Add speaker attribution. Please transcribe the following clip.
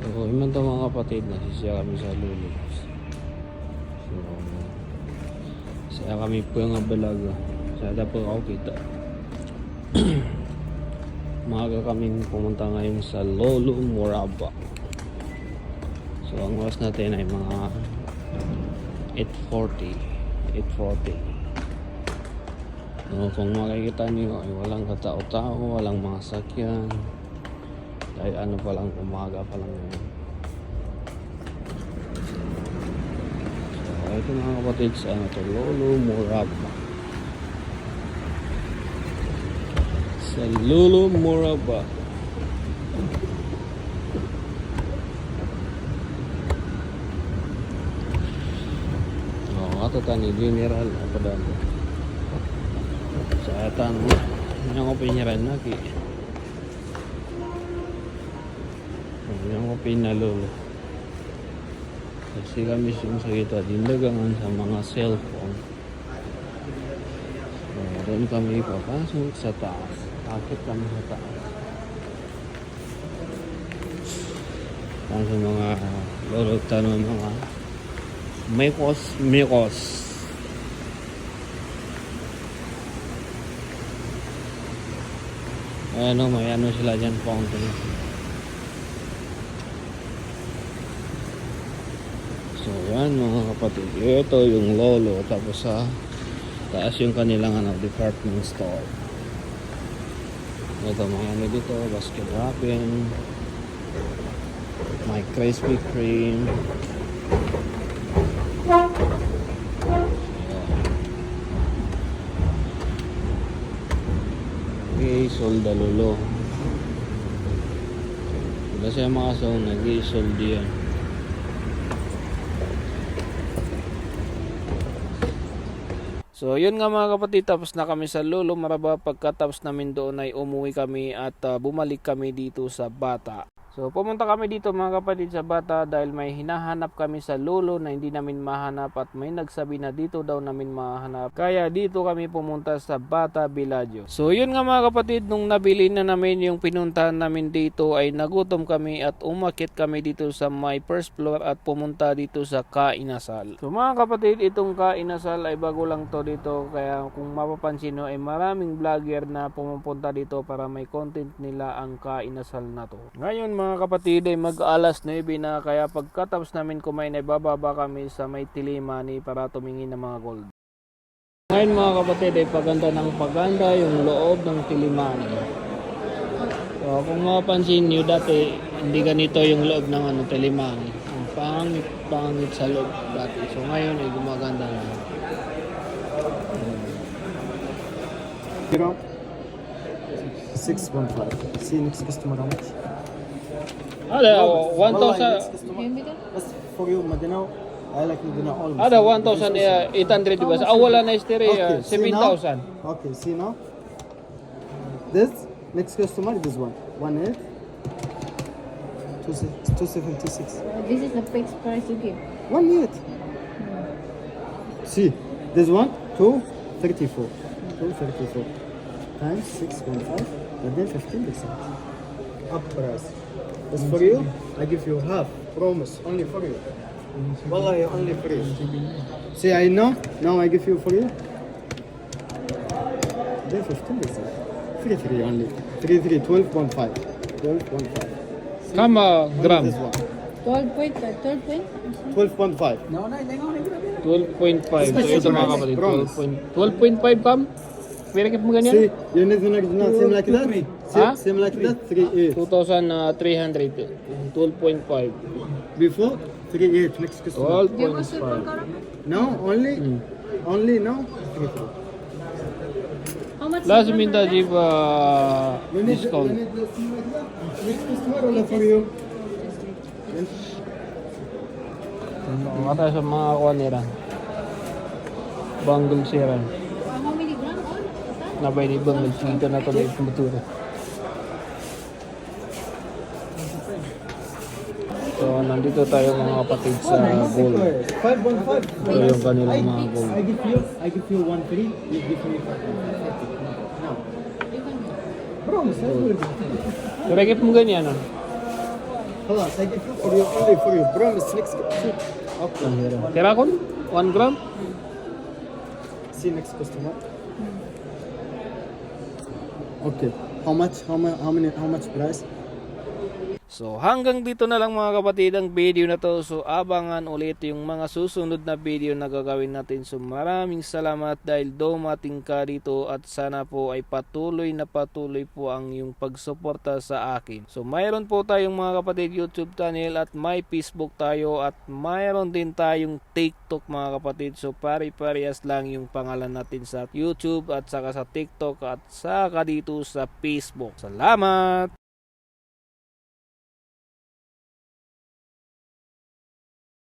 Speaker 1: So, iman to mga kapatid, nasisiya kami sa Lulu. So, saya kami po yung abalaga. Sada po ako kita. Maaga kami pumunta ngayon sa Lolo Moraba. So, ang oras natin ay mga 8:40. So, kung makikita niyo ay walang katao-tao, walang mga sakyan. Dahil ano pa lang, umaga pa lang yun. So, ito mga kapatid sa ano to, Lolo Moraba. Sa Lolo Moraba. Ato tani general apa dan sa atan yang ko pinyaran lagi yang ko pinalo kasi kami sa kita dindagangan sa mga cellphone. So, doon kami papasok sa taas, akit kami sa taas para sa mga lolo tanong mga Mekos. Ano, may ano sila dyan, fountain. So, yan mga kapatid. Ito yung lolo. Tapos sa taas yung kanilang ano, department store. Ito mga ano dito, basket wrapping. My Krispy Kreme. Solda lolo. Kasi mga song nag-i-sold yan. So yun nga mga kapatid, tapos na kami sa Lolo Moraba. Pagkatapos namin doon ay umuwi kami at bumalik kami dito sa Bata. So pumunta kami dito mga kapatid sa Bata dahil may hinahanap kami sa Lolo na hindi namin mahanap at may nagsabi na dito daw namin mahanap. Kaya dito kami pumunta sa Bata Villaggio. So yun nga mga kapatid, nung nabili na namin yung pinuntahan namin dito ay nagutom kami at umakyat kami dito sa my first floor at pumunta dito sa Kainasal. So mga kapatid, itong Kainasal ay bago lang to dito, kaya kung mapapansin nyo ay maraming vlogger na pumupunta dito para may content nila ang Kainasal na to. Ngayon mga kapatid ay mag-alas 9 na, kaya pagkatapos namin kumain ay bababa kami sa may Tilimani para tumingin ng mga gold. Ngayon mga kapatid ay paganda ng paganda yung loob ng Tilimani. So kung mapapansin nyo dati hindi ganito yung loob ng ano, Tilimani. Ang pangit sa loob dati. So ngayon ay gumaganda na.
Speaker 2: 615. See next customer how much?
Speaker 1: 1,000.
Speaker 2: Bas for you Madinaw. I like Madinaw almost.
Speaker 1: 1,800 diba? Wala na stereo. 7,000.
Speaker 2: Okay, see now. This next customer, this one. 18 276.
Speaker 3: This is the fixed price you give.
Speaker 2: 18. See, this one 234. 234 times 6.5 and then 15%. Up price. As for you, I give you half. Promise, only for you. Wallahi, only free. See, I know. Now I give you for you. Then 15%. Free only. 12.5. 12.5.
Speaker 1: Kama gram?
Speaker 2: This one.
Speaker 3: 12.5.
Speaker 2: 12.5.
Speaker 1: 12.5. So ito mga kapatid, 12.5 kam? Pwede kip mo ganyan?
Speaker 2: See, you need to know same like that.
Speaker 1: Huh?
Speaker 2: Same like that. 3.8.
Speaker 1: 2,300. 12.5.
Speaker 2: Before 3.8. Next customer.
Speaker 1: 12.5.
Speaker 2: Now only now 3.4.
Speaker 3: How much?
Speaker 1: Last minta give
Speaker 2: You need
Speaker 1: discount.
Speaker 2: the same like that. Next customer only for you.
Speaker 1: Kata sa mga kuha nila. Bangle siran.
Speaker 3: How many grams?
Speaker 1: Nabay ni Bangle. Dito na ito na iputura. So nandito tayo mga kapatid sa gold.
Speaker 2: 5.5.
Speaker 1: Ito yung kanilang mga gold.
Speaker 2: I give you 1.3. You give me 5.5. Now. Promise, I will give you.
Speaker 1: Pwede kip mo ganyan.
Speaker 2: خلاص I give you for you only for you promise next see okay here
Speaker 1: Tirakon? 1 gram?
Speaker 2: see next customer okay how much price
Speaker 1: So hanggang dito na lang mga kapatid ang video na to. So abangan ulit yung mga susunod na video na gagawin natin. So maraming salamat dahil dumating ka dito at sana po ay patuloy po ang yung pagsuporta sa akin. So mayroon po tayong mga kapatid YouTube channel at may Facebook tayo at mayroon din tayong TikTok mga kapatid. So pare-parehas lang yung pangalan natin sa YouTube at saka sa TikTok at saka dito sa Facebook. Salamat!